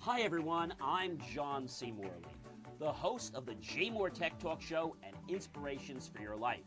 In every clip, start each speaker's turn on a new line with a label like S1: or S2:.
S1: Hi everyone, I'm John C. Morley, the host of the JMOR Tech Talk Show and Inspirations for Your Life.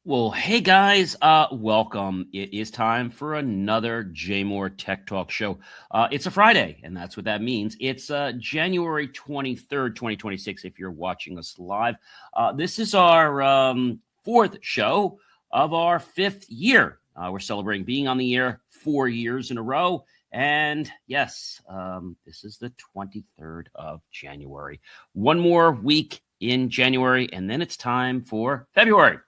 S1: Well, hey guys, welcome. It is time for another JMOR Tech Talk Show. It's a Friday, and that's what that means. It's January 23rd, 2026, if you're watching us live. This is our fourth show of our fifth year. We're celebrating being on the air 4 years in a row. And yes, this is the 23rd of January. One more week in January, and then it's time for February.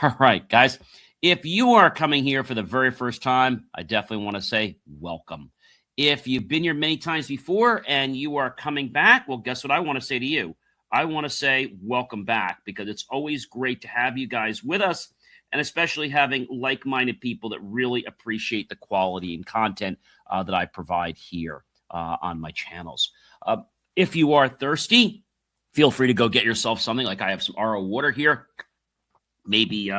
S1: All right, guys, if you are coming here for the very first time, I definitely want to say welcome. If you've been here many times before and you are coming back, well, guess what I want to say to you? I want to say welcome back, because it's always great to have you guys with us, and especially having like-minded people that really appreciate the quality and content that I provide here on my channels. If you are thirsty, feel free to go get yourself something. Like I have some RO water here. Maybe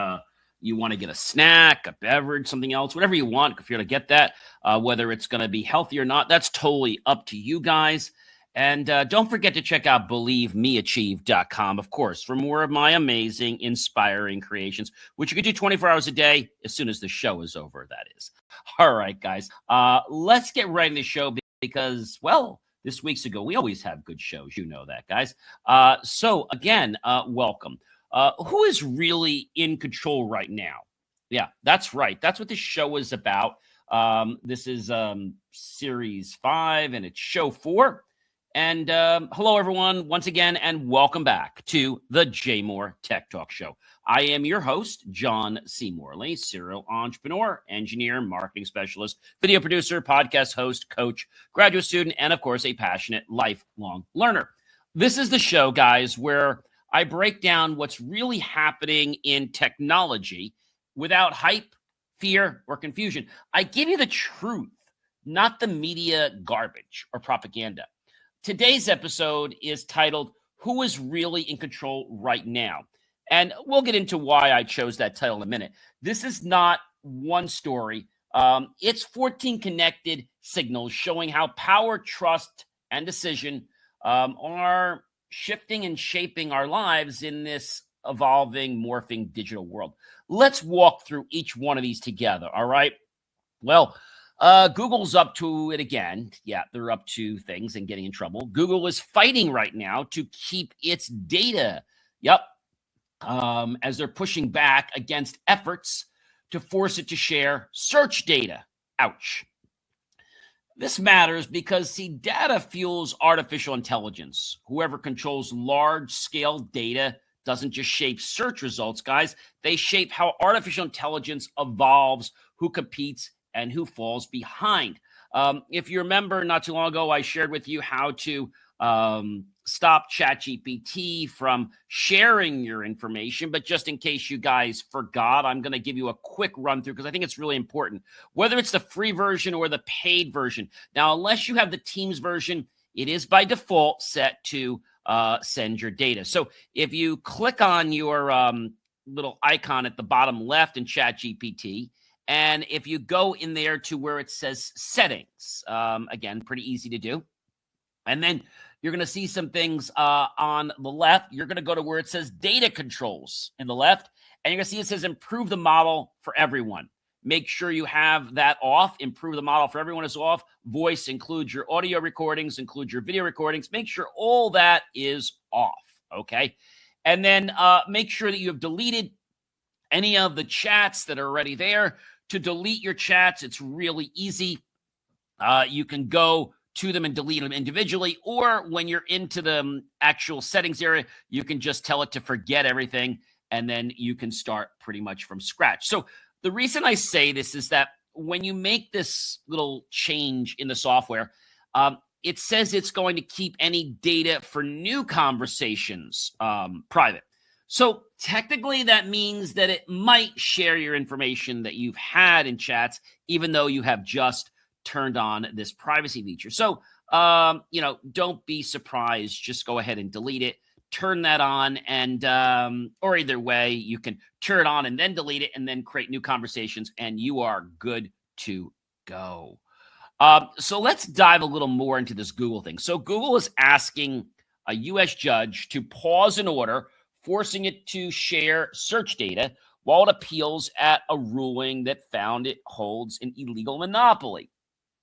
S1: you want to get a snack, a beverage, something else, whatever you want. If you're going to get that, whether it's going to be healthy or not, that's totally up to you guys. And don't forget to check out BelieveMeAchieve.com, of course, for more of my amazing, inspiring creations, which you can do 24 hours a day as soon as the show is over, that is. All right, guys, let's get right in the show because, well, this week's ago, we always have good shows. You know that, guys. So, again, welcome. Who is really in control right now? Yeah, that's right. That's what this show is about. This is Series 5, and it's Show 4. And hello, everyone, once again, and welcome back to the JMOR Tech Talk Show. I am your host, John C. Morley, serial entrepreneur, engineer, marketing specialist, video producer, podcast host, coach, graduate student, and, of course, a passionate lifelong learner. This is the show, guys, where I break down what's really happening in technology without hype, fear, or confusion. I give you the truth, not the media garbage or propaganda. Today's episode is titled, Who is Really in Control Right Now? And we'll get into why I chose that title in a minute. This is not one story. It's 14 connected signals showing how power, trust, and decision are shifting and shaping our lives in this evolving, morphing digital world. Let's walk through each one of these together, all right? Well, Google's up to it again. Yeah, they're up to things and getting in trouble. Google is fighting right now to keep its data. Yep. As they're pushing back against efforts to force it to share search data. Ouch. This matters because, see, data fuels artificial intelligence. Whoever controls large-scale data doesn't just shape search results, guys. They shape how artificial intelligence evolves, who competes, and who falls behind. If you remember, not too long ago, I shared with you how to stop ChatGPT from sharing your information. But just in case you guys forgot, I'm going to give you a quick run through because I think it's really important, whether it's the free version or the paid version. Now, unless you have the Teams version, it is by default set to send your data. So if you click on your little icon at the bottom left in ChatGPT, and if you go in there to where it says settings, again, pretty easy to do. And then you're going to see some things on the left. You're going to go to where it says data controls in the left, and you're going to see it says improve the model for everyone. Make sure you have that off. Improve the model for everyone is off. Voice includes your audio recordings, includes your video recordings. Make sure all that is off, okay? And then make sure that you have deleted any of the chats that are already there. To delete your chats, it's really easy. You can go to them and delete them individually, or when you're into the actual settings area, you can just tell it to forget everything, and then you can start pretty much from scratch. So The reason I say this is that when you make this little change in the software, it says it's going to keep any data for new conversations private. So technically that means that it might share your information that you've had in chats, even though you have just turned on this privacy feature. So, don't be surprised. Just go ahead and delete it. Turn that on, and or either way, you can turn it on and then delete it and then create new conversations, and you are good to go. So let's dive a little more into this Google thing. So Google is asking a U.S. judge to pause an order, forcing it to share search data while it appeals at a ruling that found it holds an illegal monopoly.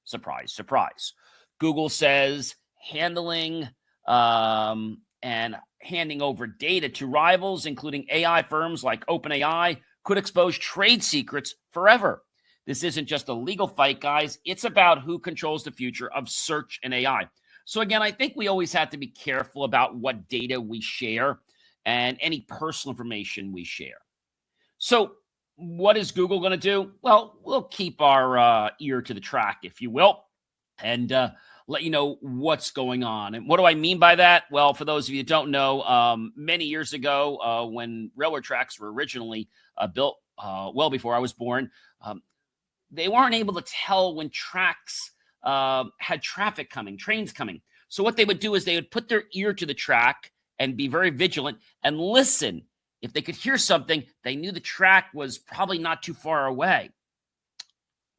S1: Surprise, surprise. Google says handling and handing over data to rivals, including AI firms like OpenAI, could expose trade secrets forever. This isn't just a legal fight, guys. It's about who controls the future of search and AI. So again, I think we always have to be careful about what data we share and any personal information we share. So what is Google going to do? Well, we'll keep our ear to the track, if you will, and let you know what's going on. And what do I mean by that? Well, for those of you who don't know, many years ago, when railroad tracks were originally built, well before I was born, they weren't able to tell when tracks had traffic coming, trains coming. So what they would do is they would put their ear to the track and be very vigilant and listen. If they could hear something, they knew the track was probably not too far away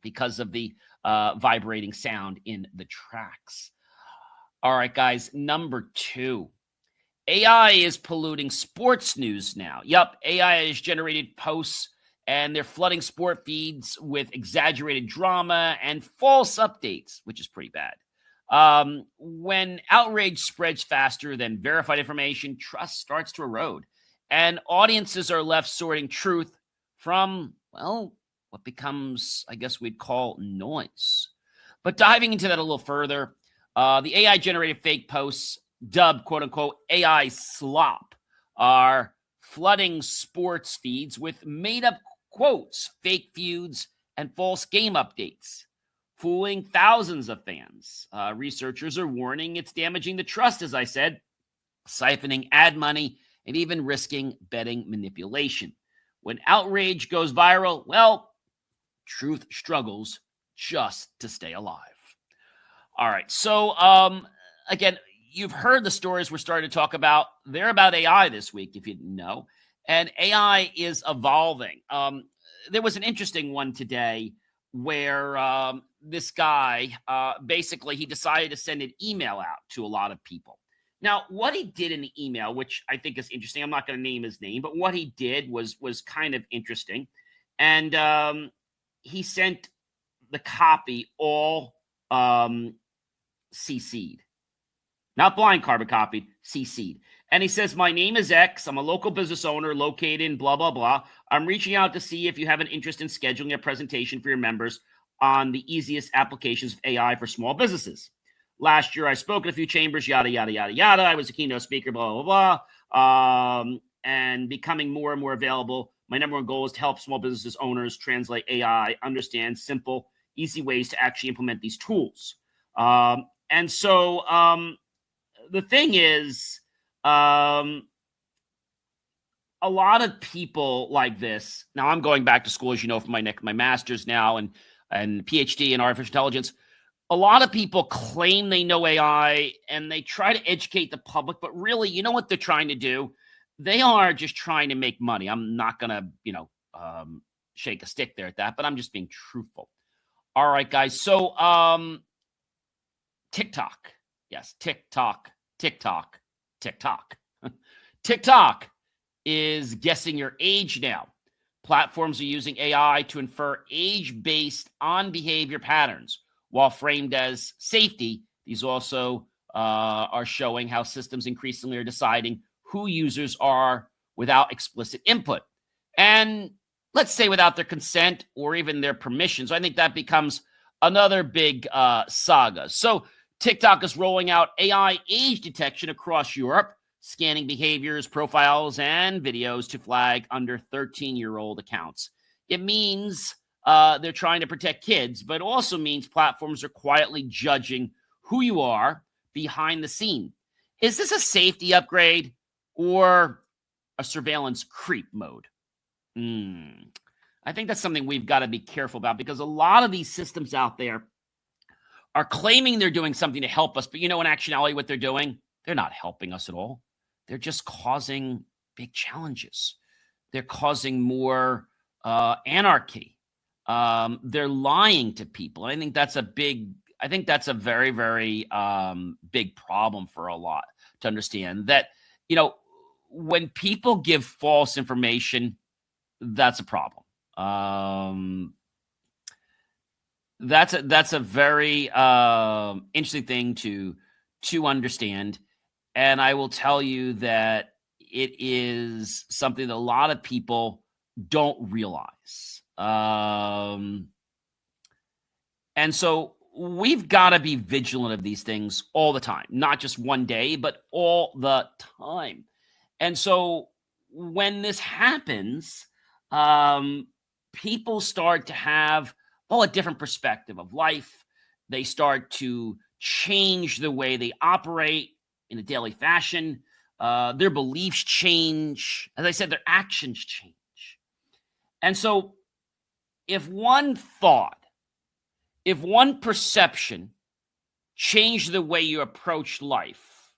S1: because of the vibrating sound in the tracks. All right, guys, number 2. AI is polluting sports news now. Yep, AI has generated posts, and they're flooding sport feeds with exaggerated drama and false updates, which is pretty bad. When outrage spreads faster than verified information, trust starts to erode, and audiences are left sorting truth from, well, what becomes, I guess we'd call noise. But diving into that a little further, the AI-generated fake posts, dubbed quote-unquote AI slop, are flooding sports feeds with made-up quotes, fake feuds, and false game updates, fooling thousands of fans. Researchers are warning it's damaging the trust, as I said, siphoning ad money, and even risking betting manipulation. When outrage goes viral, well, truth struggles just to stay alive. All right, so again, you've heard the stories we're starting to talk about. They're about AI this week, if you didn't know. And AI is evolving. There was an interesting one today where this guy, basically, he decided to send an email out to a lot of people. Now, what he did in the email, which I think is interesting, I'm not going to name his name, but what he did was kind of interesting. And he sent the copy all CC'd. Not blind carbon copied, CC'd. And he says, my name is X. I'm a local business owner located in blah, blah, blah. I'm reaching out to see if you have an interest in scheduling a presentation for your members on the easiest applications of AI for small businesses. Last year, I spoke at a few chambers, yada, yada, yada, yada. I was a keynote speaker, blah, blah, blah. And becoming more and more available. My number one goal is to help small businesses owners translate AI, understand simple, easy ways to actually implement these tools. And so the thing is, a lot of people like this. Now, I'm going back to school, as you know, for my master's now and PhD in artificial intelligence. A lot of people claim they know AI and they try to educate the public, but really, you know what they're trying to do? They are just trying to make money. I'm not going to, shake a stick there at that, but I'm just being truthful. All right, guys. So, TikTok. Yes, TikTok. TikTok is guessing your age now. Platforms are using AI to infer age based on behavior patterns. While framed as safety, these also are showing how systems increasingly are deciding who users are without explicit input. And let's say without their consent or even their permission. So I think that becomes another big saga. So TikTok is rolling out AI age detection across Europe, scanning behaviors, profiles, and videos to flag under 13-year-old accounts. It means they're trying to protect kids, but it also means platforms are quietly judging who you are behind the scene. Is this a safety upgrade or a surveillance creep mode? I think that's something we've got to be careful about, because a lot of these systems out there are claiming they're doing something to help us, but in actuality, what they're doing, they're not helping us at all. They're just causing big challenges. They're causing more anarchy. They're lying to people. I think that's a very, very big problem for a lot to understand that, when people give false information, that's a problem. That's a very interesting thing to understand. And I will tell you that it is something that a lot of people don't realize. And so we've got to be vigilant of these things all the time, not just one day, but all the time. And so when this happens, people start to have a different perspective of life. They start to change the way they operate in a daily fashion. Their beliefs change. As I said, their actions change. And so if one thought, if one perception changed the way you approach life,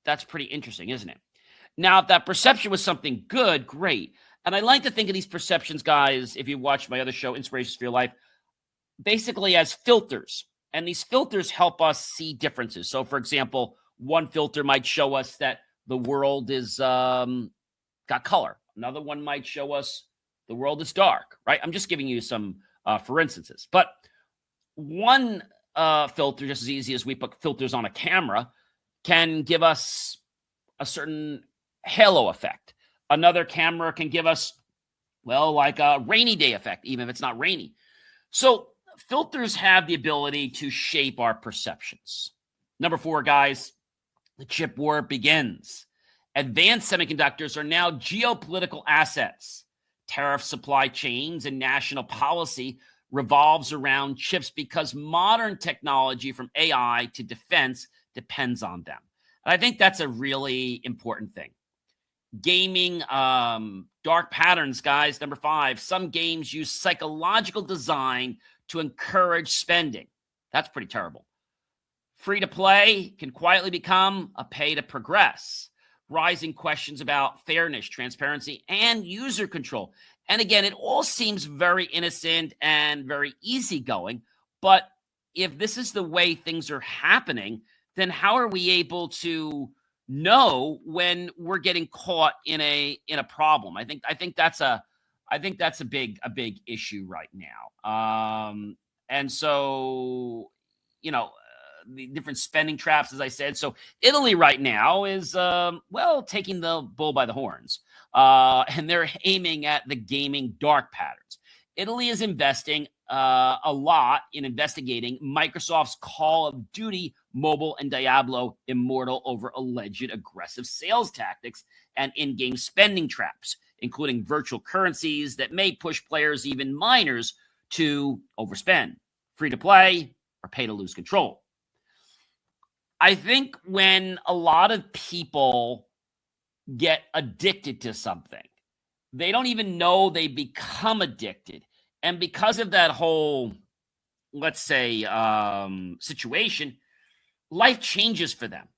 S1: that's pretty interesting, isn't it? Now, if that perception was something good, great. And I like to think of these perceptions, guys, if you watch my other show, Inspirations for Your Life, basically as filters. And these filters help us see differences. So, for example, one filter might show us that the world is got color. Another one might show us the world is dark, right? I'm just giving you some for instances. But one filter, just as easy as we put filters on a camera, can give us a certain halo effect. Another camera can give us, like a rainy day effect, even if it's not rainy. So filters have the ability to shape our perceptions. Number 4, guys, the chip war begins. Advanced semiconductors are now geopolitical assets. Tariff supply chains and national policy revolves around chips because modern technology from AI to defense depends on them. And I think that's a really important thing. Gaming, dark patterns, guys. Number 5, some games use psychological design to encourage spending. That's pretty terrible. Free to play can quietly become a pay to progress. Rising questions about fairness, transparency, and user control. And again, it all seems very innocent and very easygoing. But if this is the way things are happening, then how are we able to know when we're getting caught in a problem? I think that's a big issue right now. And so, the different spending traps, as I said. So Italy right now is, taking the bull by the horns, and they're aiming at the gaming dark patterns. Italy is investing a lot in investigating Microsoft's Call of Duty Mobile and Diablo Immortal over alleged aggressive sales tactics and in-game spending traps, including virtual currencies that may push players, even minors, to overspend, free to play, or pay to lose control. I think when a lot of people get addicted to something, they don't even know they become addicted. And because of that whole, let's say, situation, life changes for them.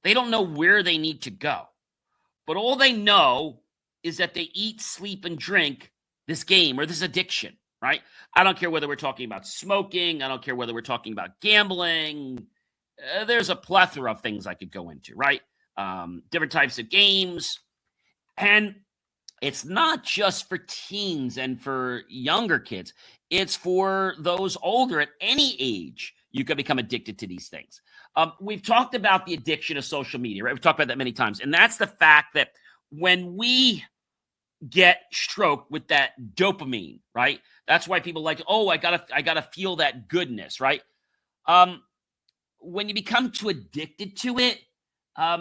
S1: They don't know where they need to go. But all they know is that they eat, sleep, and drink this game or this addiction, right? I don't care whether we're talking about smoking. I don't care whether we're talking about gambling. There's a plethora of things I could go into, right? Different types of games. And it's not just for teens and for younger kids. It's for those older at any age. You can become addicted to these things. We've talked about the addiction of social media, right? We've talked about that many times. And that's the fact that when we get stroked with that dopamine, right? That's why people like, I gotta feel that goodness, right? When you become too addicted to it,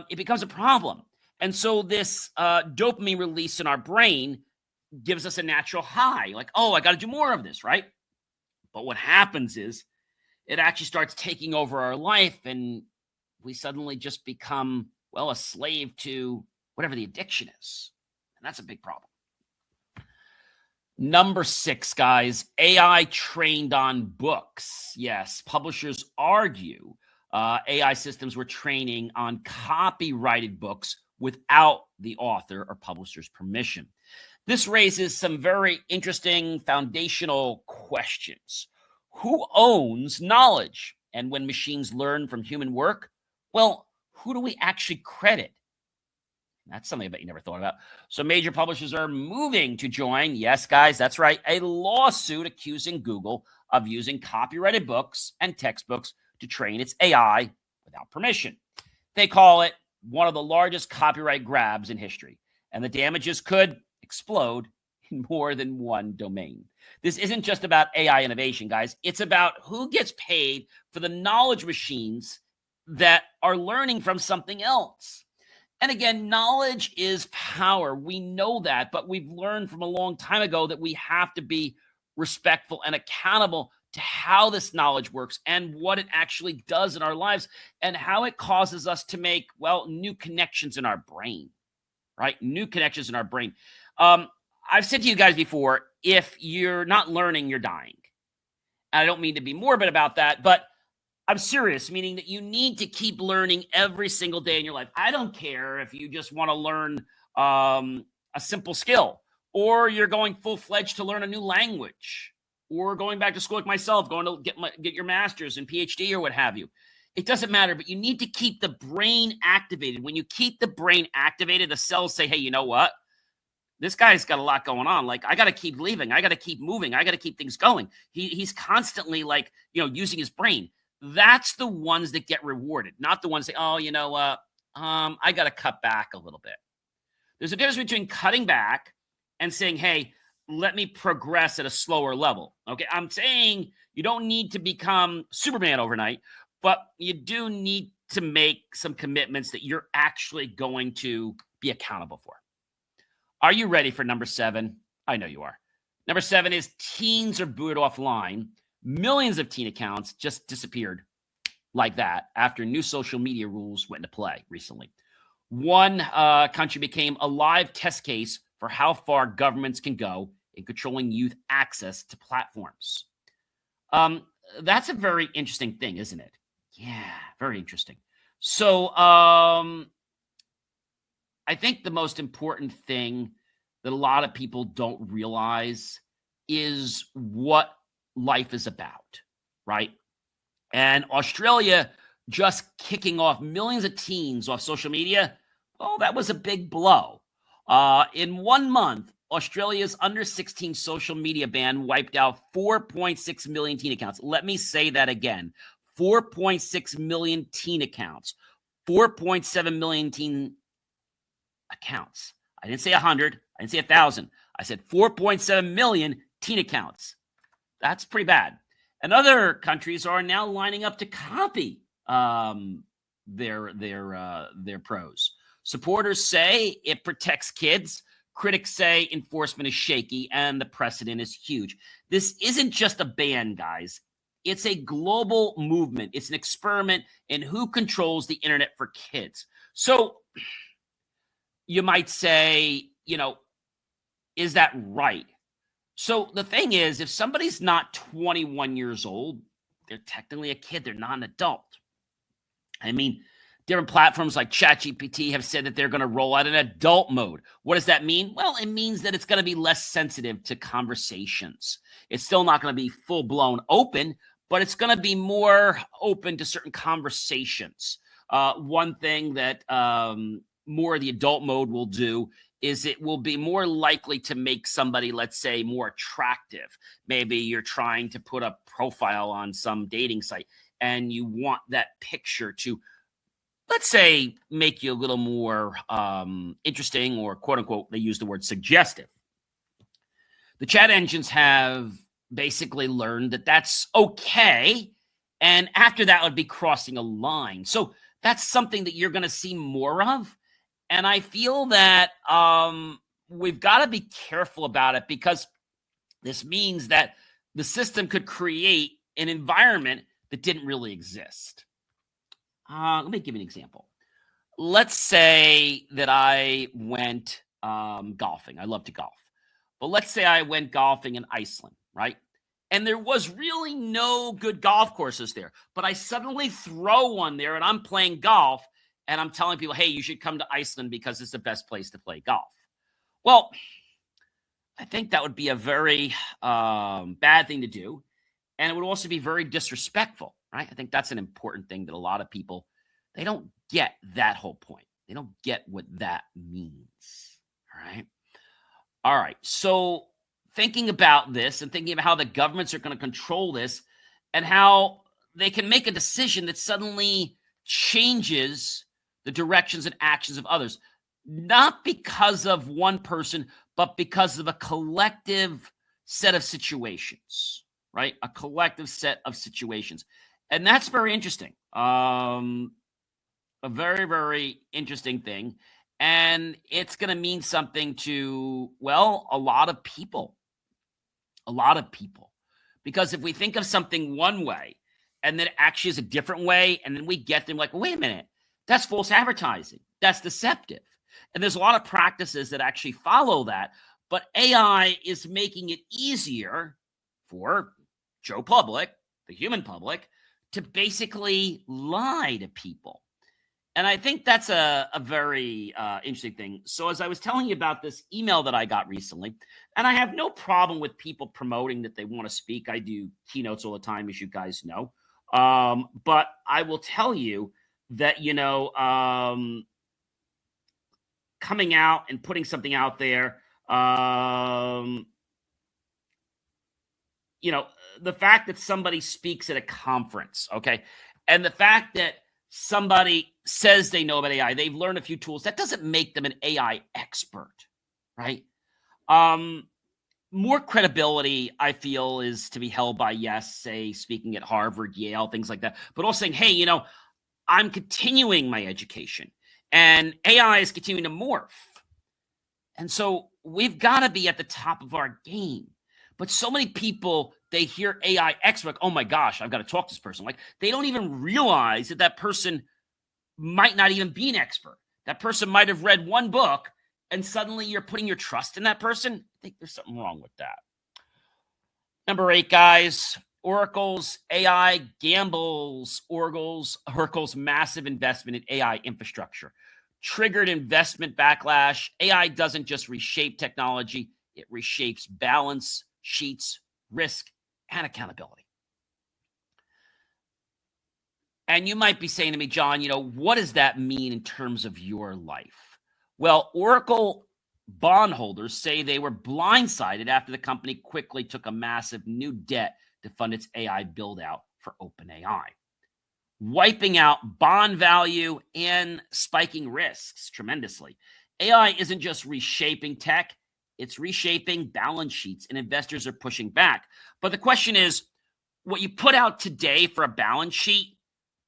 S1: it becomes a problem. And so this dopamine release in our brain gives us a natural high, like, oh, I got to do more of this, right? But what happens is it actually starts taking over our life, and we suddenly just become, well, a slave to whatever the addiction is. And that's a big problem. Number 6, guys, AI trained on books. Yes, publishers argue AI systems were training on copyrighted books without the author or publisher's permission. This raises some very interesting foundational questions. Who owns knowledge? And when machines learn from human work, well, who do we actually credit? That's something I bet you never thought about. So major publishers are moving to join, yes, guys, that's right, a lawsuit accusing Google of using copyrighted books and textbooks to train its AI without permission. They call it one of the largest copyright grabs in history, and the damages could explode in more than one domain. This isn't just about AI innovation, guys. It's about who gets paid for the knowledge machines that are learning from something else. And again, knowledge is power. We know that, but we've learned from a long time ago that we have to be respectful and accountable to how this knowledge works and what it actually does in our lives and how it causes us to make, well, new connections in our brain, right? New connections in our brain. I've said to you guys before, if you're not learning, you're dying. And I don't mean to be morbid about that, but I'm serious, meaning that you need to keep learning every single day in your life. I don't care if you just want to learn a simple skill, or you're going full-fledged to learn a new language, or going back to school like myself, going to get your master's and PhD or what have you. It doesn't matter, but you need to keep the brain activated. When you keep the brain activated, the cells say, hey, you know what? This guy's got a lot going on. Like, I got to keep leaving. I got to keep moving. I got to keep things going. He's constantly like, using his brain. That's the ones that get rewarded, not the ones that, oh, you know what? I got to cut back a little bit. There's a difference between cutting back and saying, hey, let me progress at a slower level. Okay. I'm saying you don't need to become Superman overnight, but you do need to make some commitments that you're actually going to be accountable for. Are you ready for number 7? I know you are. Number 7 is teens are booted offline. Millions of teen accounts just disappeared like that after new social media rules went into play recently. One country became a live test case for how far governments can go in controlling youth access to platforms. That's a very interesting thing, isn't it? Yeah, very interesting. So I think the most important thing that a lot of people don't realize is what life is about, right? And Australia just kicking off millions of teens off social media, well, that was a big blow. In 1 month, Australia's under 16 social media ban wiped out 4.6 million teen accounts. Let me say that again. 4.6 million teen accounts. 4.7 million teen accounts. I didn't say 100. I didn't say 1,000. I said 4.7 million teen accounts. That's pretty bad. And other countries are now lining up to copy their pros. Supporters say it protects kids. Critics say enforcement is shaky and the precedent is huge. This isn't just a ban, guys. It's a global movement. It's an experiment in who controls the internet for kids. So you might say, is that right? So the thing is, if somebody's not 21 years old, they're technically a kid. They're not an adult. I mean, different platforms like ChatGPT have said that they're going to roll out an adult mode. What does that mean? Well, it means that it's going to be less sensitive to conversations. It's still not going to be full-blown open, but it's going to be more open to certain conversations. One thing that more of the adult mode will do is it will be more likely to make somebody, let's say, more attractive. Maybe you're trying to put a profile on some dating site and you want that picture to, let's say, make you a little more interesting or, quote unquote, they use the word suggestive. The chat engines have basically learned that that's okay. And after that would be crossing a line. So that's something that you're going to see more of. And I feel that we've got to be careful about it because this means that the system could create an environment that didn't really exist. Let me give you an example. Let's say that I went golfing. I love to golf. But let's say I went golfing in Iceland, right? And there was really no good golf courses there. But I suddenly throw one there and I'm playing golf and I'm telling people, hey, you should come to Iceland because it's the best place to play golf. Well, I think that would be a very bad thing to do. And it would also be very disrespectful, right? I think that's an important thing that a lot of people, they don't get that whole point. They don't get what that means, all right. So thinking about this and thinking about how the governments are going to control this and how they can make a decision that suddenly changes the directions and actions of others, not because of one person, but because of a collective set of situations, right? A collective set of situations. And that's very interesting. A very, very interesting thing. And it's going to mean something to, well, a lot of people. A lot of people. Because if we think of something one way and then it actually is a different way, and then we get them like, wait a minute, that's false advertising. That's deceptive. And there's a lot of practices that actually follow that. But AI is making it easier for Joe Public, the human public, to basically lie to people. And I think that's a very interesting thing. So as I was telling you about this email that I got recently, and I have no problem with people promoting that they want to speak. I do keynotes all the time, as you guys know. But I will tell you that, coming out and putting something out there, the fact that somebody speaks at a conference, okay, and the fact that somebody says they know about AI, they've learned a few tools, that doesn't make them an AI expert, right? More credibility, I feel, is to be held by, yes, say, speaking at Harvard, Yale, things like that, but also saying, hey, I'm continuing my education, and AI is continuing to morph. And so we've got to be at the top of our game. But so many people, they hear AI expert, oh my gosh, I've got to talk to this person. Like, they don't even realize that that person might not even be an expert. That person might have read one book, and suddenly you're putting your trust in that person. I think there's something wrong with that. Number 8, guys, Oracle's AI gambles. Oracle's massive investment in AI infrastructure triggered investment backlash. AI doesn't just reshape technology, it reshapes balance sheets, risk, and accountability. And you might be saying to me, John, what does that mean in terms of your life? Well, Oracle bondholders say they were blindsided after the company quickly took a massive new debt to fund its AI build-out for OpenAI, wiping out bond value and spiking risks tremendously. AI isn't just reshaping tech, it's reshaping balance sheets, and investors are pushing back. But the question is, what you put out today for a balance sheet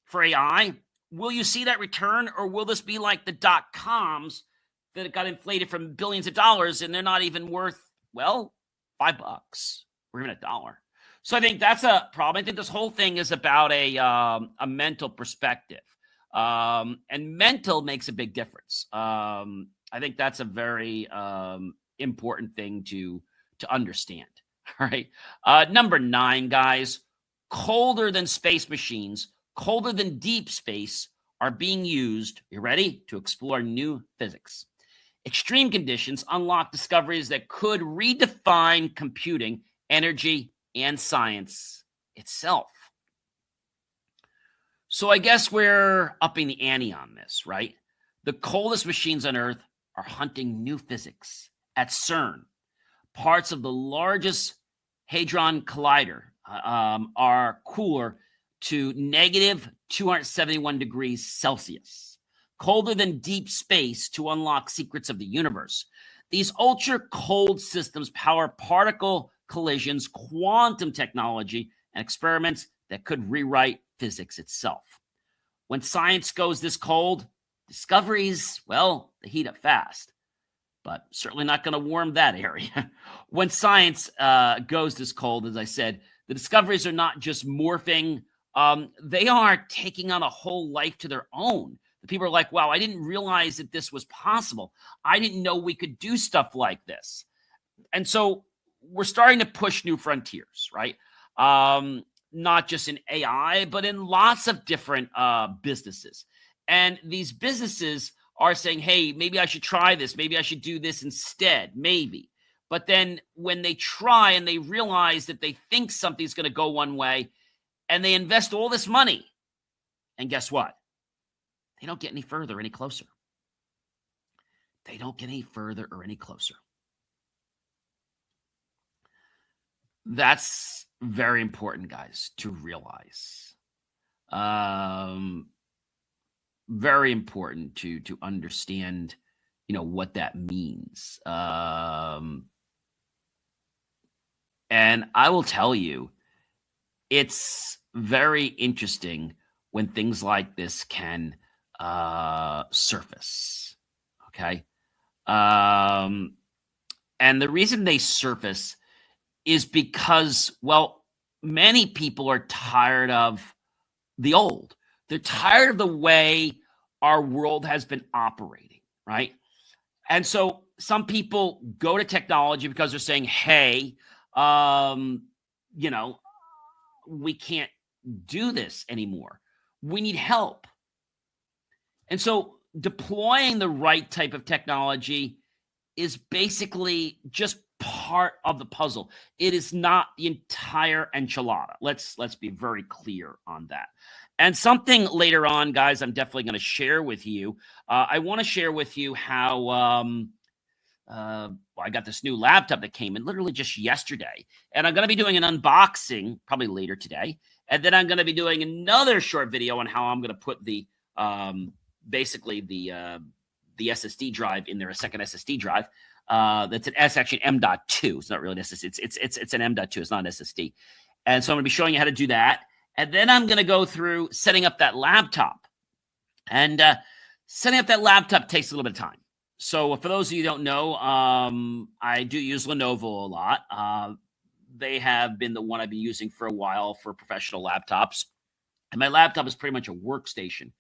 S1: for AI, will you see that return, or will this be like the dot-coms that got inflated from billions of dollars and they're not even worth, well, $5 or even $1? So I think that's a problem. I think this whole thing is about a mental perspective. And mental makes a big difference. I think that's a very important thing to understand. All right. Number 9, guys, colder than space machines, colder than deep space are being used, you ready, to explore new physics. Extreme conditions unlock discoveries that could redefine computing, energy, and science itself. So I guess we're upping the ante on this, right? The coldest machines on Earth are hunting new physics. At CERN, parts of the largest Hadron Collider are cooler to negative 271 degrees Celsius, colder than deep space to unlock secrets of the universe. These ultra-cold systems power particle collisions, quantum technology, and experiments that could rewrite physics itself. When science goes this cold, discoveries, well, they heat up fast. but certainly not going to warm that area. When science goes this cold, as I said, the discoveries are not just morphing. They are taking on a whole life to their own. The people are like, wow, I didn't realize that this was possible. I didn't know we could do stuff like this. And so we're starting to push new frontiers, right? Not just in AI, but in lots of different businesses. And these businesses are saying, hey, maybe I should try this. Maybe I should do this instead. Maybe. But then when they try and they realize that they think something's going to go one way and they invest all this money, and guess what? They don't get any further, any closer. They don't get any further or any closer. That's very important, guys, to realize. Very important to understand, what that means. And I will tell you, it's very interesting when things like this can surface. Okay. And the reason they surface is because, well, many people are tired of the old. They're tired of the way our world has been operating, right? And so some people go to technology because they're saying, hey, we can't do this anymore. We need help. And so deploying the right type of technology is basically just part of the puzzle. It is not the entire enchilada. Let's be very clear on that. And something later on, guys, I'm definitely going to share with you. I want to share with you how I got this new laptop that came in literally just yesterday. And I'm going to be doing an unboxing probably later today. And then I'm going to be doing another short video on how I'm going to put the basically the SSD drive in there, a second SSD drive. That's actually an M.2. It's not really an SSD. It's an M.2. It's not an SSD. And so I'm going to be showing you how to do that. And then I'm going to go through setting up that laptop. And setting up that laptop takes a little bit of time. So for those of you who don't know, I do use Lenovo a lot. They have been the one I've been using for a while for professional laptops. And my laptop is pretty much a workstation,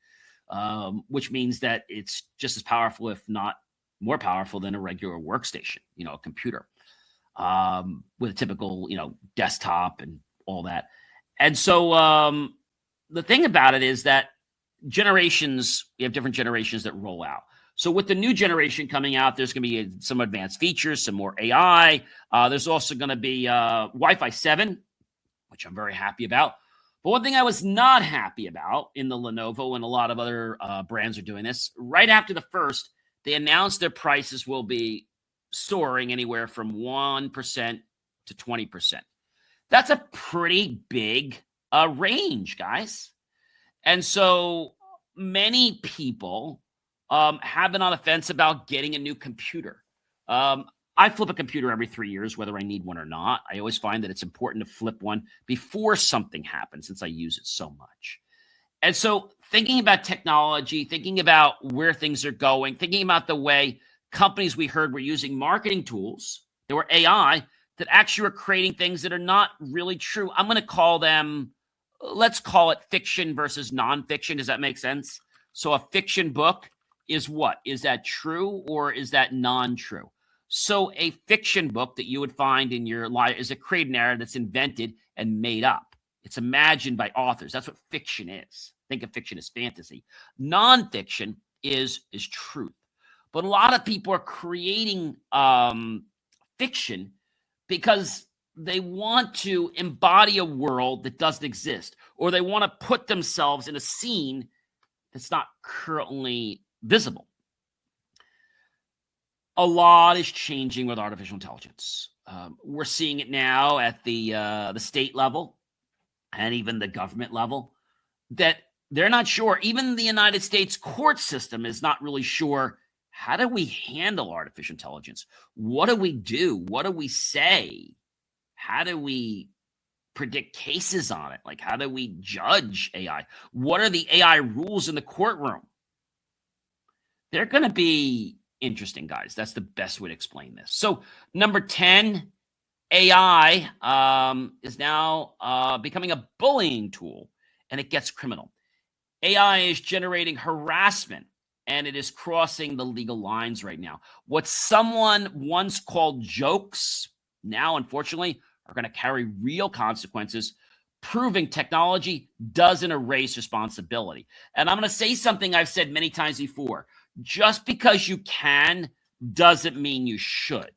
S1: which means that it's just as powerful, if not more powerful than a regular workstation, a computer, with a typical, desktop and all that. And so the thing about it is that we have different generations that roll out. So with the new generation coming out, there's going to be some advanced features, some more AI. There's also going to be Wi-Fi 7, which I'm very happy about. But one thing I was not happy about in the Lenovo, and a lot of other brands are doing this, right after the first, they announced their prices will be soaring anywhere from 1% to 20%. That's a pretty big range, guys. And so many people have been on the fence about getting a new computer. I flip a computer every 3 years, whether I need one or not. I always find that it's important to flip one before something happens, since I use it so much. And so thinking about technology, thinking about where things are going, thinking about the way companies we heard were using marketing tools, there were AI, that actually are creating things that are not really true. I'm going to call them, let's call it fiction versus nonfiction. Does that make sense? So a fiction book is what? Is that true or is that non-true? So a fiction book that you would find in your life is a created narrative that's invented and made up. It's imagined by authors. That's what fiction is. Think of fiction as fantasy. Nonfiction is truth. But a lot of people are creating fiction because they want to embody a world that doesn't exist, or they want to put themselves in a scene that's not currently visible. A lot is changing with artificial intelligence. We're seeing it now at the state level and even the government level, that they're not sure. Even the United States court system is not really sure. How do we handle artificial intelligence? What do we do? What do we say? How do we predict cases on it? Like, how do we judge AI? What are the AI rules in the courtroom? They're going to be interesting, guys. That's the best way to explain this. So number 10, AI is now becoming a bullying tool, and it gets criminal. AI is generating harassment, and it is crossing the legal lines right now. What someone once called jokes now, unfortunately, are going to carry real consequences, proving technology doesn't erase responsibility. And I'm going to say something I've said many times before. Just because you can doesn't mean you should.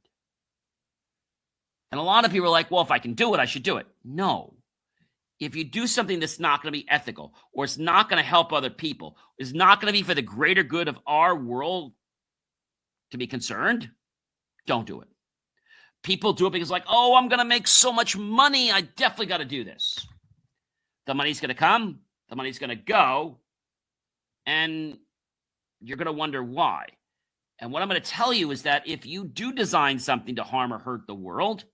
S1: And a lot of people are like, well, if I can do it, I should do it. No. If you do something that's not going to be ethical, or it's not going to help other people, is not going to be for the greater good of our world to be concerned, don't do it. People do it because like, oh, I'm going to make so much money. I definitely got to do this. The money's going to come. The money's going to go. And you're going to wonder why. And what I'm going to tell you is that if you do design something to harm or hurt the world,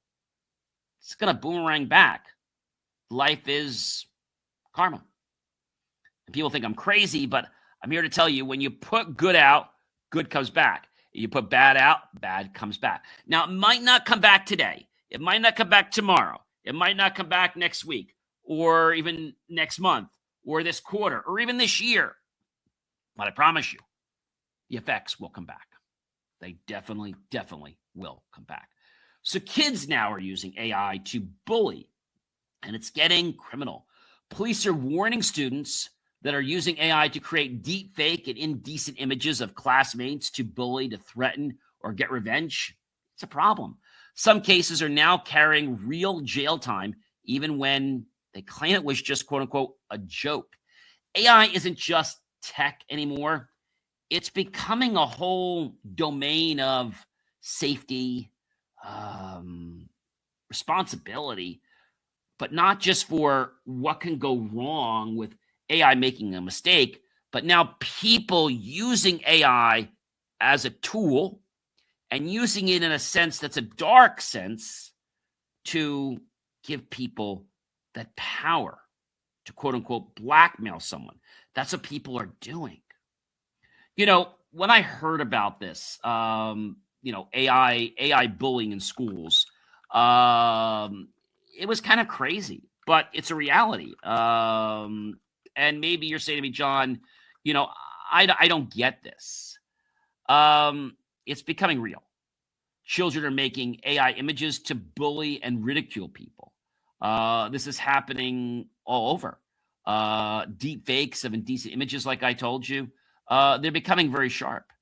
S1: it's going to boomerang back. Life is karma. And people think I'm crazy, but I'm here to tell you, when you put good out, good comes back. You put bad out, bad comes back. Now, it might not come back today. It might not come back tomorrow. It might not come back next week, or even next month, or this quarter, or even this year. But I promise you, the effects will come back. They definitely will come back. So kids now are using AI to bully, and it's getting criminal. Police are warning students that are using AI to create deep fake and indecent images of classmates to bully, to threaten, or get revenge. It's a problem. Some cases are now carrying real jail time, even when they claim it was just, quote unquote, a joke. AI isn't just tech anymore. It's becoming a whole domain of safety, responsibility, but not just for what can go wrong with AI making a mistake, but now people using AI as a tool and using it in a sense that's a dark sense to give people that power to, quote unquote, blackmail someone. That's what people are doing. You know, when I heard about this, AI bullying in schools, it was kind of crazy, but it's a reality. And maybe you're saying to me, John, I don't get this. It's becoming real. Children are making AI images to bully and ridicule people. This is happening all over. Deep fakes of indecent images, like I told you, they're becoming very sharp.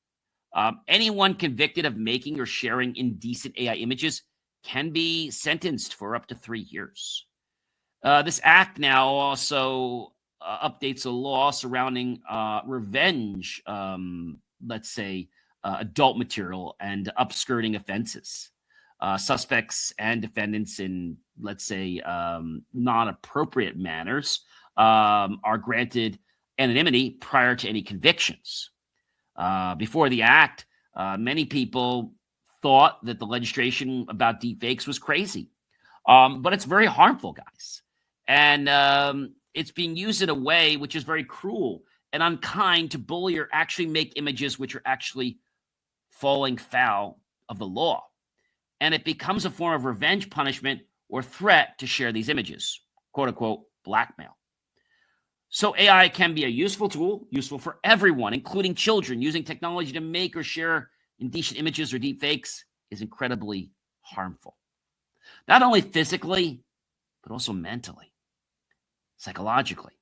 S1: Anyone convicted of making or sharing indecent AI images can be sentenced for up to 3 years. This act now also updates a law surrounding revenge, let's say, adult material and upskirting offenses. Suspects and defendants in, let's say, non-appropriate manners are granted anonymity prior to any convictions. Before the act, many people thought that the legislation about deepfakes was crazy. But it's very harmful, guys. And it's being used in a way which is very cruel and unkind to bully or actually make images which are actually falling foul of the law. And it becomes a form of revenge, punishment, or threat to share these images, quote unquote, blackmail. So AI can be a useful tool, useful for everyone, including children. Using technology to make or share indecent images or deep fakes is incredibly harmful. Not only physically, but also mentally, psychologically.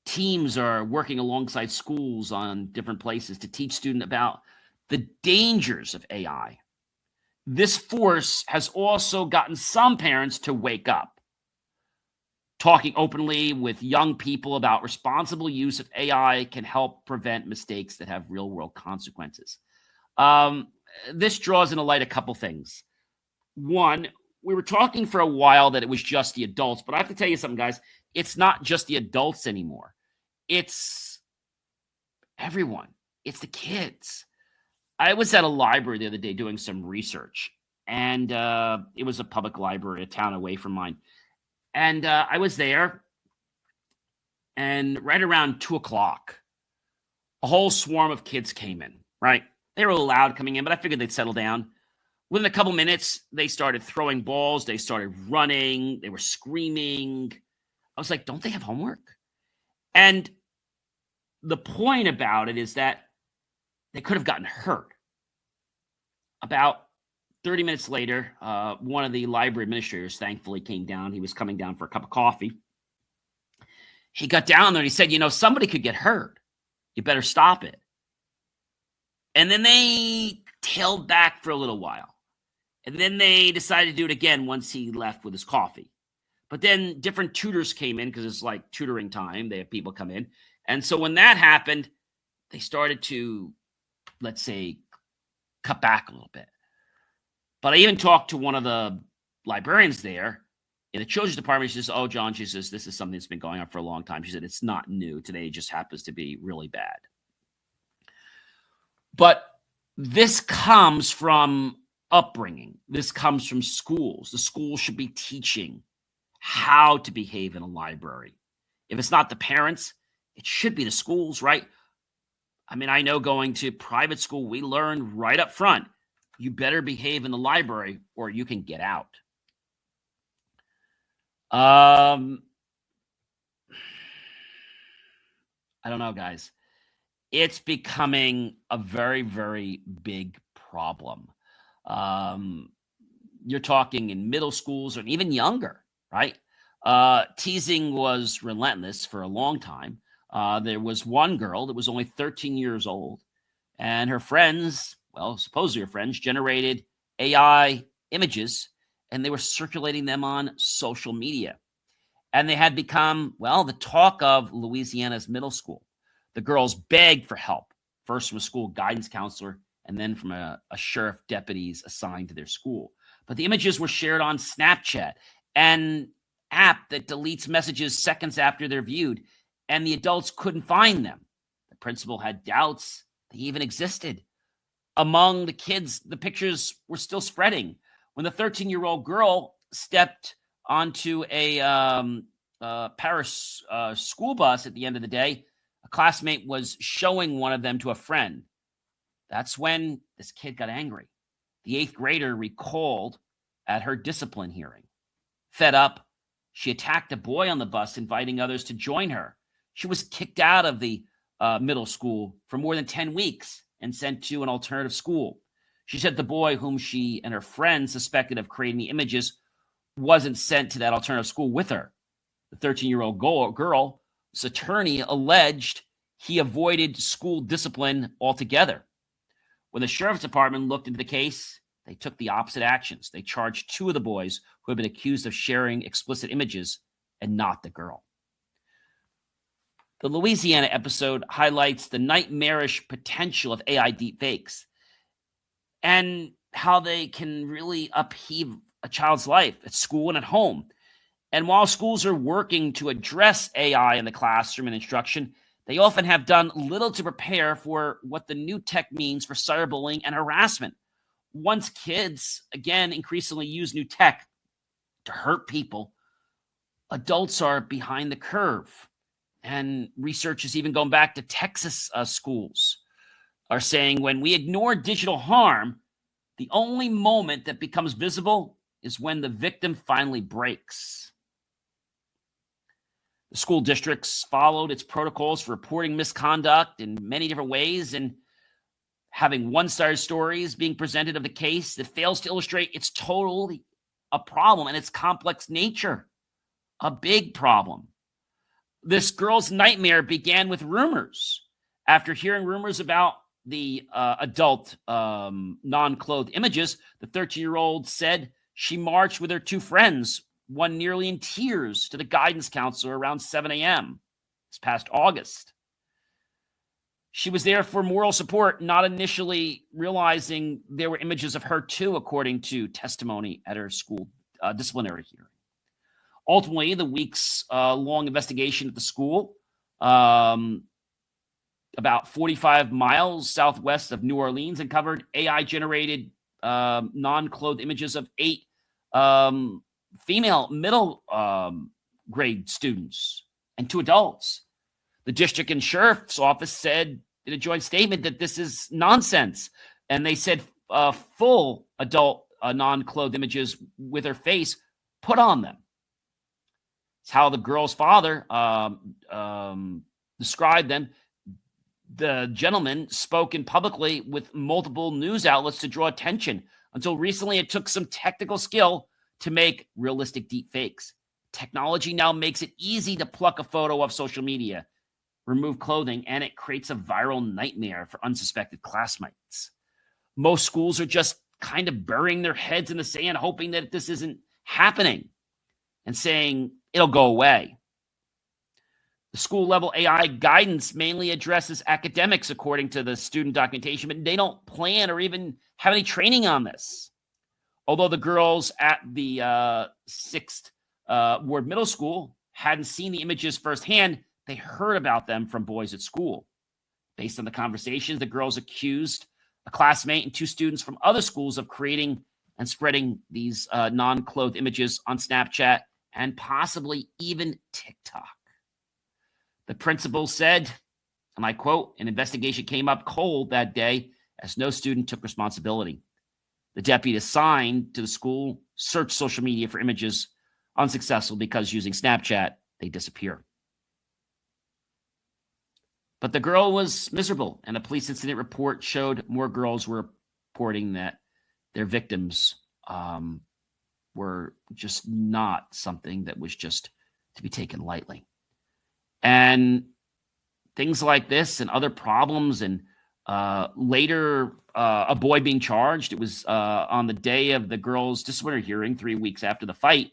S1: Teams are working alongside schools on different places to teach students about the dangers of AI. This force has also gotten some parents to wake up, talking openly with young people about responsible use of AI can help prevent mistakes that have real-world consequences. This draws into light a couple things. One, we were talking for a while that it was just the adults, but I have to tell you something, guys. It's not just the adults anymore. It's everyone. It's the kids. I was at a library the other day doing some research, and it was a public library, a town away from mine. And I was there, and right around 2 o'clock, a whole swarm of kids came in, right? They were a little loud coming in, but I figured they'd settle down. Within a couple minutes, they started throwing balls. They started running. They were screaming. I was like, don't they have homework? And the point about it is that they could have gotten hurt. About 30 minutes later, one of the library administrators thankfully came down. He was coming down for a cup of coffee. He got down there and he said, somebody could get hurt. You better stop it. And then they tailed back for a little while. And then they decided to do it again once he left with his coffee. But then different tutors came in because it's like tutoring time. They have people come in. And so when that happened, they started to, let's say, cut back a little bit. But I even talked to one of the librarians there in the children's department. She says, oh, John, she says, this is something that's been going on for a long time. She said, it's not new. Today it just happens to be really bad. But this comes from upbringing. This comes from schools. The schools should be teaching how to behave in a library. If it's not the parents, it should be the schools, right? I mean, I know going to private school, we learned right up front, you better behave in the library or you can get out. I don't know, guys. It's becoming a very, very big problem. You're talking in middle schools or even younger, right? Teasing was relentless for a long time. There was one girl that was only 13 years old, and her friends, well, supposedly her friends, generated AI images, and they were circulating them on social media. And they had become, well, the talk of Louisiana's middle school. The girls begged for help, first from a school guidance counselor, and then from a sheriff deputies assigned to their school. But the images were shared on Snapchat, an app that deletes messages seconds after they're viewed, and the adults couldn't find them. The principal had doubts they even existed. Among the kids, the pictures were still spreading. When the 13-year-old girl stepped onto a Paris school bus at the end of the day, a classmate was showing one of them to a friend. That's when this kid got angry. The 8th grader recalled at her discipline hearing. Fed up, she attacked a boy on the bus, inviting others to join her. She was kicked out of the middle school for more than 10 weeks and sent to an alternative school. She said the boy whom she and her friends suspected of creating the images wasn't sent to that alternative school with her. The 13-year-old girl's attorney alleged he avoided school discipline altogether. When the sheriff's department looked into the case, they took the opposite actions. They charged 2 of the boys who had been accused of sharing explicit images and not the girl. The Louisiana episode highlights the nightmarish potential of AI deepfakes and how they can really upheave a child's life at school and at home. And while schools are working to address AI in the classroom and instruction, they often have done little to prepare for what the new tech means for cyberbullying and harassment. Once kids, again, increasingly use new tech to hurt people, adults are behind the curve. And research is even going back to Texas schools are saying when we ignore digital harm, the only moment that becomes visible is when the victim finally breaks. The school districts followed its protocols for reporting misconduct in many different ways, and having one-sided stories being presented of the case that fails to illustrate it's totally a problem and its complex nature, a big problem. This girl's nightmare began with rumors. After hearing rumors about the adult non-clothed images, the 13-year-old said she marched with her 2 friends, one nearly in tears, to the guidance counselor around 7 a.m. this past August. She was there for moral support, not initially realizing there were images of her too, according to testimony at her school disciplinary hearing. Ultimately, the weeks-long investigation at the school, about 45 miles southwest of New Orleans, uncovered AI-generated non-clothed images of 8 female middle grade students and 2 adults. The district and sheriff's office said in a joint statement that this is nonsense. And they said full adult non-clothed images with her face put on them. It's how the girl's father described them. The gentleman spoken publicly with multiple news outlets to draw attention. Until recently, it took some technical skill to make realistic deep fakes. Technology now makes it easy to pluck a photo off social media, remove clothing, and it creates a viral nightmare for unsuspected classmates. Most schools are just kind of burying their heads in the sand, hoping that this isn't happening and saying it'll go away. The school-level AI guidance mainly addresses academics, according to the student documentation, but they don't plan or even have any training on this. Although the girls at the 6th Ward Middle School hadn't seen the images firsthand, they heard about them from boys at school. Based on the conversations, the girls accused a classmate and 2 students from other schools of creating and spreading these non-clothed images on Snapchat and possibly even TikTok. The principal said, and I quote, "An investigation came up cold that day as no student took responsibility. The deputy assigned to the school searched social media for images, unsuccessful because using Snapchat, they disappear." But the girl was miserable, and a police incident report showed more girls were reporting that their victims were just not something that was just to be taken lightly. And things like this and other problems, and later a boy being charged. It was on the day of the girl's disciplinary hearing, 3 weeks after the fight,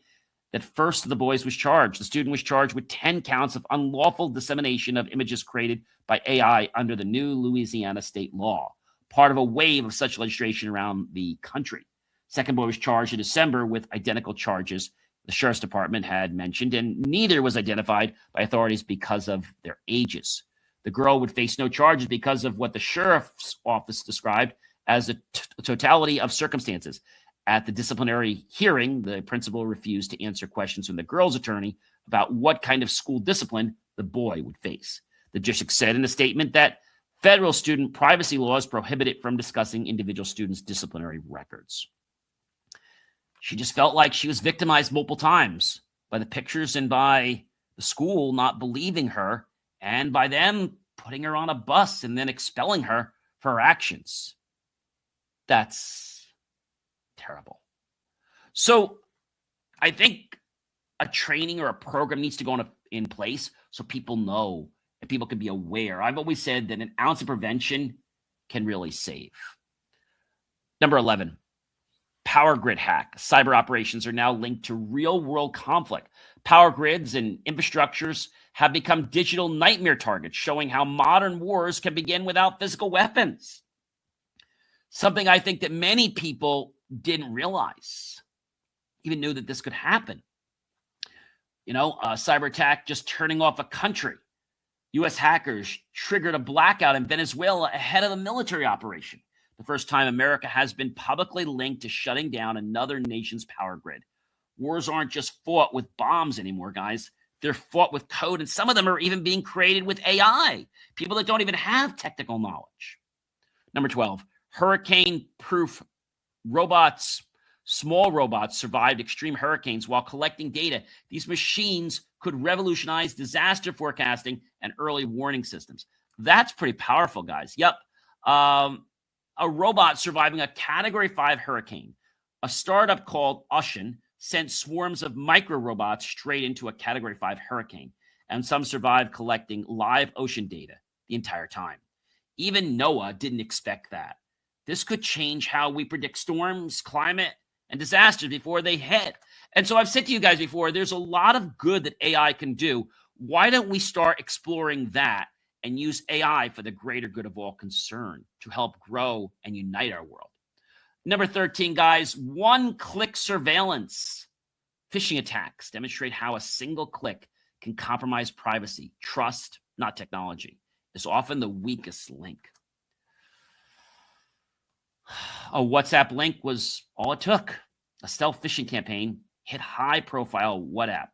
S1: that first of the boys was charged. The student was charged with 10 counts of unlawful dissemination of images created by AI under the new Louisiana state law, part of a wave of such legislation around the country. Second boy was charged in December with identical charges the sheriff's department had mentioned, and neither was identified by authorities because of their ages. The girl would face no charges because of what the sheriff's office described as a totality of circumstances. At the disciplinary hearing, the principal refused to answer questions from the girl's attorney about what kind of school discipline the boy would face. The district said in a statement that federal student privacy laws prohibit it from discussing individual students' disciplinary records. She just felt like she was victimized multiple times by the pictures and by the school not believing her and by them putting her on a bus and then expelling her for her actions. That's terrible. So I think a training or a program needs to go in place so people know and people can be aware. I've always said that an ounce of prevention can really save. Number 11. Power grid hack. Cyber operations are now linked to real-world conflict. Power grids and infrastructures have become digital nightmare targets, showing how modern wars can begin without physical weapons. Something I think that many people didn't realize, even knew that this could happen. A cyber attack just turning off a country. U.S. hackers triggered a blackout in Venezuela ahead of a military operation. The first time America has been publicly linked to shutting down another nation's power grid. Wars aren't just fought with bombs anymore, guys. They're fought with code, and some of them are even being created with AI, people that don't even have technical knowledge. Number 12, hurricane-proof robots. Small robots survived extreme hurricanes while collecting data. These machines could revolutionize disaster forecasting and early warning systems. That's pretty powerful, guys. Yep. A robot surviving a Category 5 hurricane. A startup called Ocean sent swarms of micro robots straight into a Category 5 hurricane, and some survived collecting live ocean data the entire time. Even NOAA didn't expect that. This could change how we predict storms, climate, and disasters before they hit. And so I've said to you guys before, there's a lot of good that AI can do. Why don't we start exploring that and use AI for the greater good of all concerned to help grow and unite our world? Number 13, guys, one-click surveillance. Phishing attacks demonstrate how a single click can compromise privacy. Trust, not technology, is often the weakest link. A WhatsApp link was all it took. A stealth phishing campaign hit high-profile WhatsApp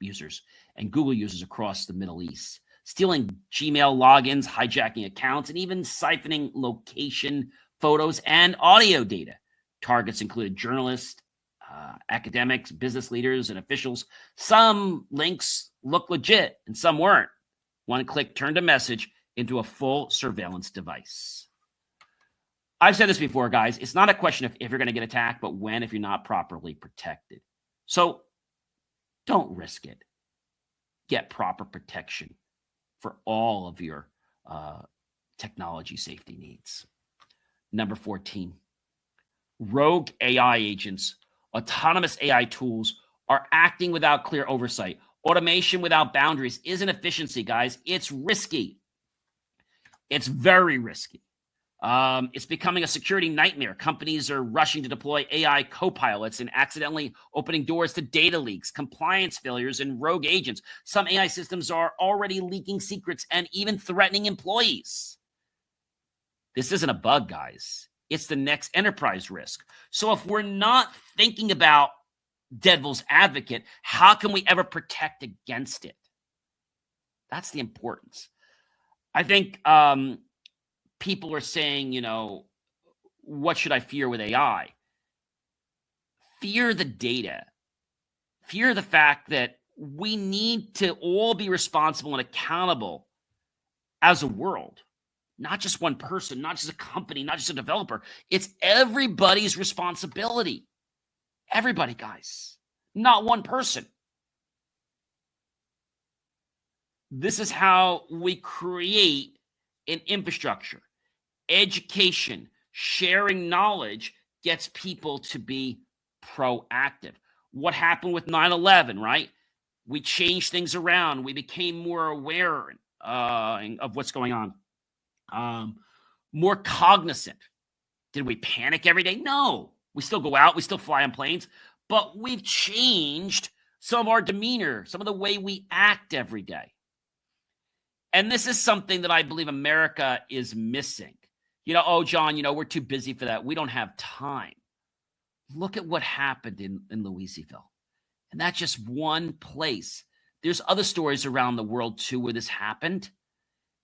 S1: users and Google users across the Middle East, stealing Gmail logins, hijacking accounts, and even siphoning location photos, and audio data. Targets included journalists, academics, business leaders, and officials. Some links look legit and some weren't. One click turned a message into a full surveillance device. I've said this before, guys. It's not a question of if you're going to get attacked, but when, if you're not properly protected. So don't risk it. Get proper protection for all of your technology safety needs. Number 14, rogue AI agents, autonomous AI tools are acting without clear oversight. Automation without boundaries isn't efficiency, guys. It's risky. It's very risky. It's becoming a security nightmare. Companies are rushing to deploy AI co-pilots and accidentally opening doors to data leaks, compliance failures, and rogue agents. Some AI systems are already leaking secrets and even threatening employees. This isn't a bug, guys. It's the next enterprise risk. So if we're not thinking about devil's advocate, how can we ever protect against it? That's the importance. I think people are saying, what should I fear with AI? Fear the data. Fear the fact that we need to all be responsible and accountable as a world. Not just one person, not just a company, not just a developer. It's everybody's responsibility. Everybody, guys. Not one person. This is how we create an infrastructure. Education, sharing knowledge gets people to be proactive. What happened with 9/11, right? We changed things around. We became more aware of what's going on. More cognizant. Did we panic every day? No. We still go out. We still fly on planes. But we've changed some of our demeanor, some of the way we act every day. And this is something that I believe America is missing. Oh, John, we're too busy for that. We don't have time. Look at what happened in Louisville. And that's just one place. There's other stories around the world, too, where this happened.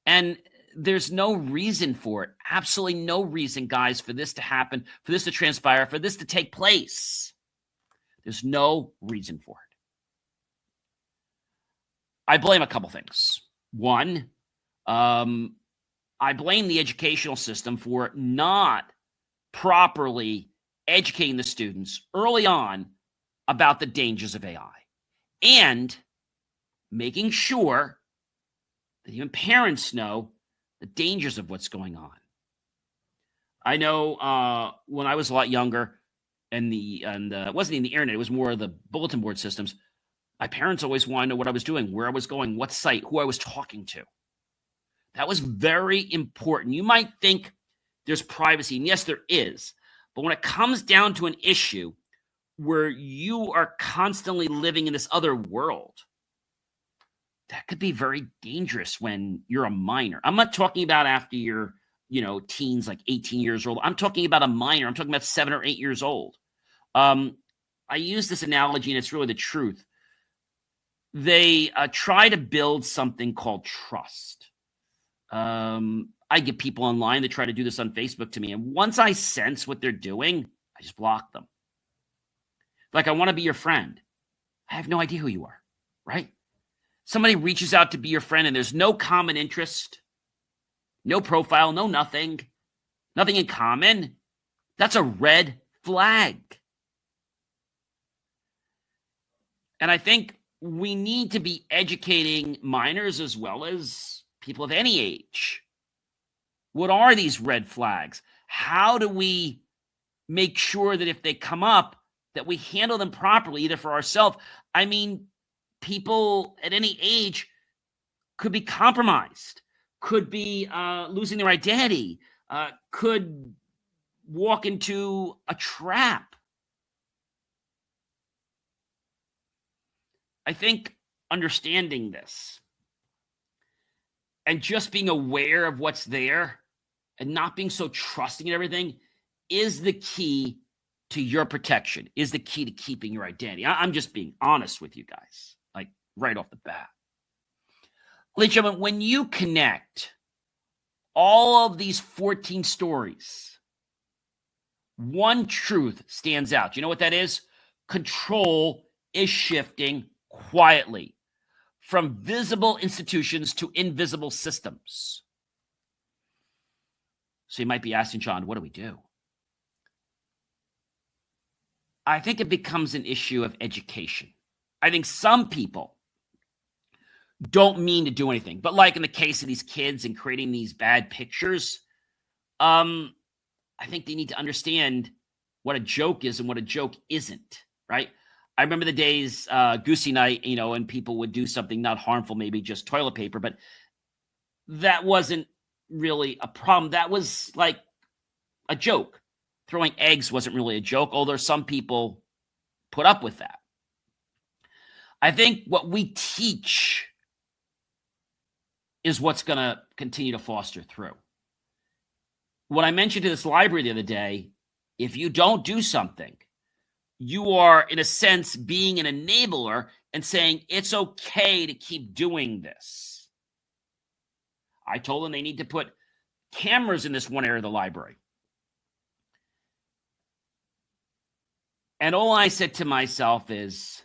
S1: And there's no reason for it. Absolutely no reason, guys, for this to happen, for this to transpire, for this to take place. There's no reason for it. I blame a couple things. One, I blame the educational system for not properly educating the students early on about the dangers of AI and making sure that even parents know the dangers of what's going on. I know when I was a lot younger and it wasn't even the internet, it was more of the bulletin board systems. My parents always wanted to know what I was doing, where I was going, what site, who I was talking to. That was very important. You might think there's privacy, and yes, there is. But when it comes down to an issue where you are constantly living in this other world, that could be very dangerous when you're a minor. I'm not talking about after you're, teens, like 18 years old. I'm talking about a minor. I'm talking about 7 or 8 years old. I use this analogy, and it's really the truth. They try to build something called trust. I get people online that try to do this on Facebook to me. And once I sense what they're doing, I just block them. Like, I want to be your friend. I have no idea who you are, right? Somebody reaches out to be your friend and there's no common interest, no profile, no nothing in common. That's a red flag. And I think we need to be educating minors as well as people of any age. What are these red flags? How do we make sure that if they come up, that we handle them properly, either for ourselves? I mean, people at any age could be compromised, could be losing their identity, could walk into a trap. I think understanding this and just being aware of what's there and not being so trusting in everything is the key to your protection, is the key to keeping your identity. I'm just being honest with you guys, like right off the bat. Ladies and gentlemen, when you connect all of these 14 stories one truth stands out. You know what that is? Control is shifting quietly from visible institutions to invisible systems. So you might be asking, John, what do we do? I think it becomes an issue of education. I think some people don't mean to do anything, but like in the case of these kids and creating these bad pictures, I think they need to understand what a joke is and what a joke isn't, right? I remember the days, Goosey Night, and people would do something not harmful, maybe just toilet paper, but that wasn't really a problem. That was like a joke. Throwing eggs wasn't really a joke, although some people put up with that. I think what we teach is what's going to continue to foster through. What I mentioned to this library the other day, if you don't do something, you are, in a sense, being an enabler and saying it's okay to keep doing this. I told them they need to put cameras in this one area of the library. And all I said to myself is,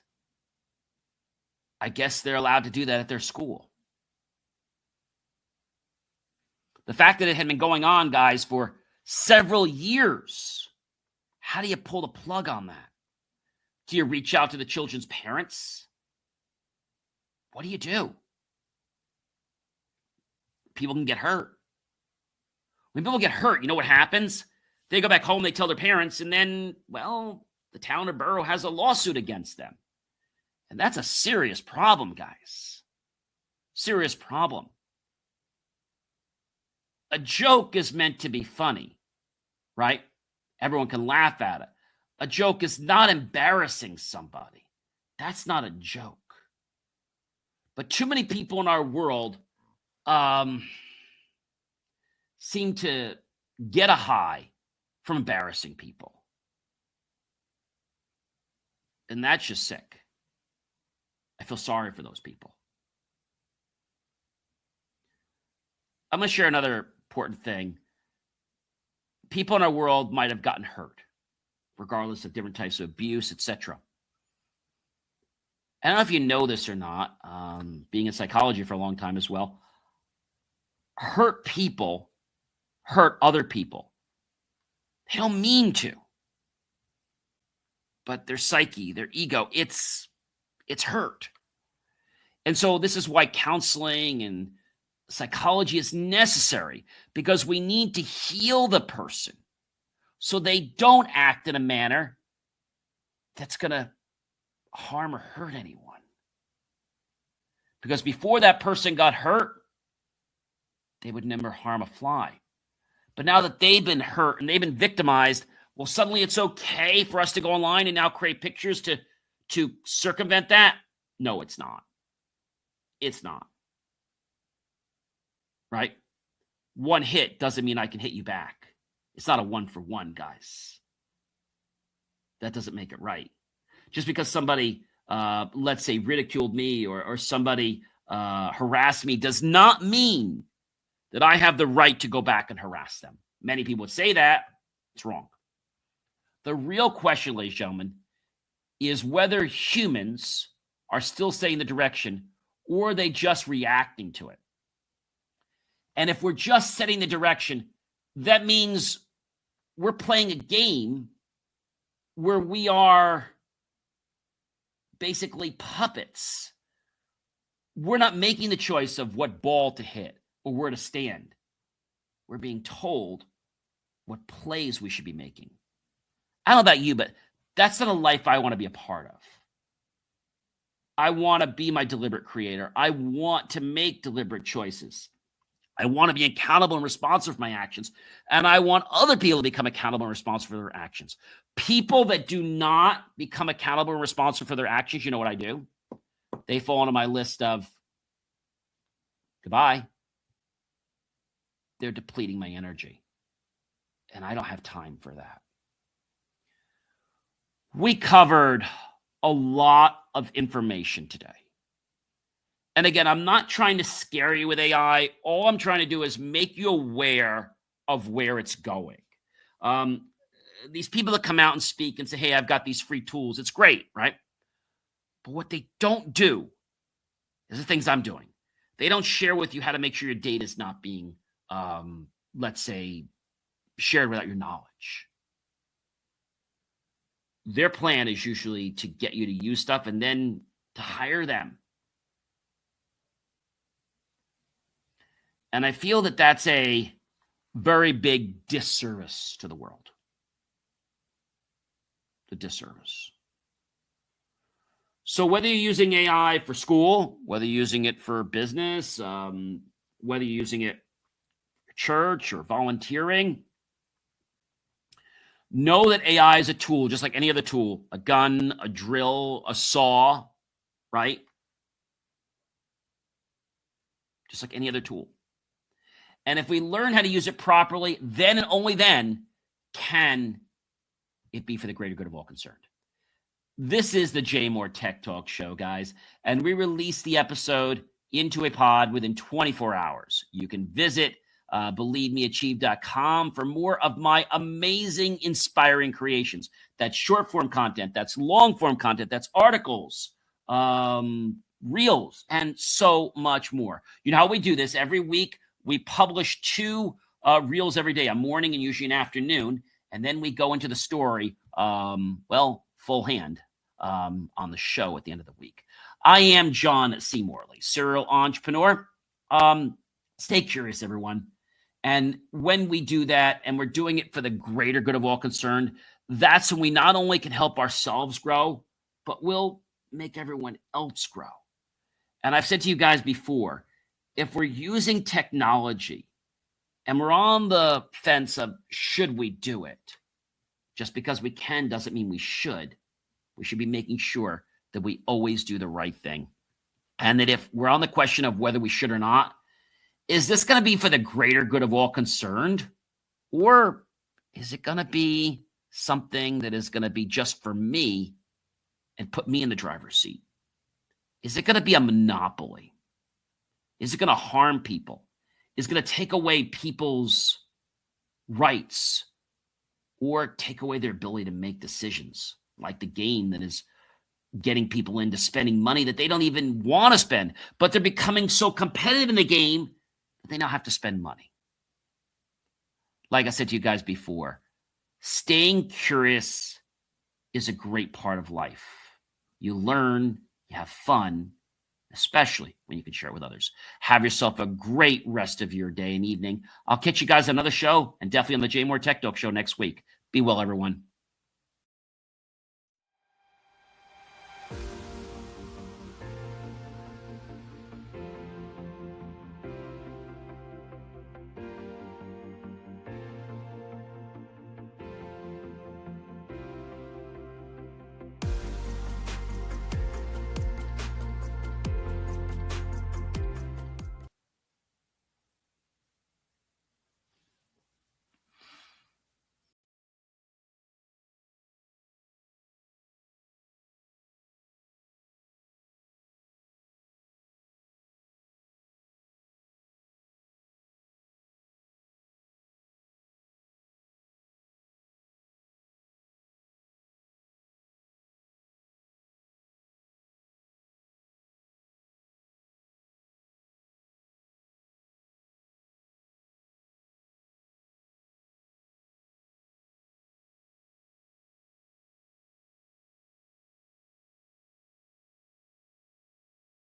S1: I guess they're allowed to do that at their school. The fact that it had been going on, guys, for several years, how do you pull the plug on that? Do you reach out to the children's parents? What do you do? People can get hurt. When people get hurt, you know what happens? They go back home, they tell their parents, and then, well, the town or borough has a lawsuit against them. And that's a serious problem, guys. Serious problem. A joke is meant to be funny, right? Everyone can laugh at it. A joke is not embarrassing somebody. That's not a joke. But too many people in our world seem to get a high from embarrassing people. And that's just sick. I feel sorry for those people. I'm going to share another important thing. People in our world might have gotten hurt, regardless of different types of abuse, etc. I don't know if you know this or not, being in psychology for a long time as well. Hurt people hurt other people. They don't mean to. But their psyche, their ego, it's hurt. And so this is why counseling and psychology is necessary, because we need to heal the person so they don't act in a manner that's going to harm or hurt anyone. Because before that person got hurt, they would never harm a fly. But now that they've been hurt and they've been victimized, well, suddenly it's okay for us to go online and now create pictures to circumvent that? No, it's not. It's not. Right? One hit doesn't mean I can hit you back. It's not a 1-for-1, guys. That doesn't make it right. Just because somebody, let's say, ridiculed me or somebody harassed me does not mean that I have the right to go back and harass them. Many people would say that. It's wrong. The real question, ladies and gentlemen, is whether humans are still setting the direction or are they just reacting to it. And if we're just setting the direction, that means we're playing a game where we are basically puppets. We're not making the choice of what ball to hit or where to stand. We're being told what plays we should be making. I don't know about you, but that's not a life I want to be a part of. I want to be my deliberate creator. I want to make deliberate choices. I want to be accountable and responsible for my actions. And I want other people to become accountable and responsible for their actions. People that do not become accountable and responsible for their actions, you know what I do? They fall onto my list of goodbye. They're depleting my energy. And I don't have time for that. We covered a lot of information today. And again, I'm not trying to scare you with AI. All I'm trying to do is make you aware of where it's going. these people that come out and speak and say, hey, I've got these free tools. It's great, right? But what they don't do is the things I'm doing. They don't share with you how to make sure your data is not being, let's say, shared without your knowledge. Their plan is usually to get you to use stuff and then to hire them. And I feel that that's a very big disservice to the world. The disservice. So whether you're using AI for school, whether you're using it for business, whether you're using it for church or volunteering, know that AI is a tool, just like any other tool, a gun, a drill, a saw, right? Just like any other tool. And if we learn how to use it properly, then and only then can it be for the greater good of all concerned. This is the JMOR Tech Talk Show, guys, and we release the episode into a pod within 24 hours. You can visit believemeachieve.com for more of my amazing, inspiring creations. That's short-form content, that's long-form content, that's articles, reels, and so much more. You know how we do this? Every week, we publish 2 reels every day, a morning and usually an afternoon, and then we go into the story, full hand on the show at the end of the week. I am John C. Morley, serial entrepreneur. Stay curious, everyone. And when we do that, and we're doing it for the greater good of all concerned, that's when we not only can help ourselves grow, but we'll make everyone else grow. And I've said to you guys before, if we're using technology and we're on the fence of should we do it, just because we can doesn't mean we should. We should be making sure that we always do the right thing. And that if we're on the question of whether we should or not, is this going to be for the greater good of all concerned? Or is it going to be something that is going to be just for me and put me in the driver's seat? Is it going to be a monopoly? Is it going to harm people? Is it going to take away people's rights or take away their ability to make decisions, like the game that is getting people into spending money that they don't even want to spend, but they're becoming so competitive in the game that they now have to spend money. Like I said to you guys before, staying curious is a great part of life. You learn, you have fun, especially when you can share it with others. Have yourself a great rest of your day and evening. I'll catch you guys on another show and definitely on the JMOR Tech Talk Show next week. Be well, everyone.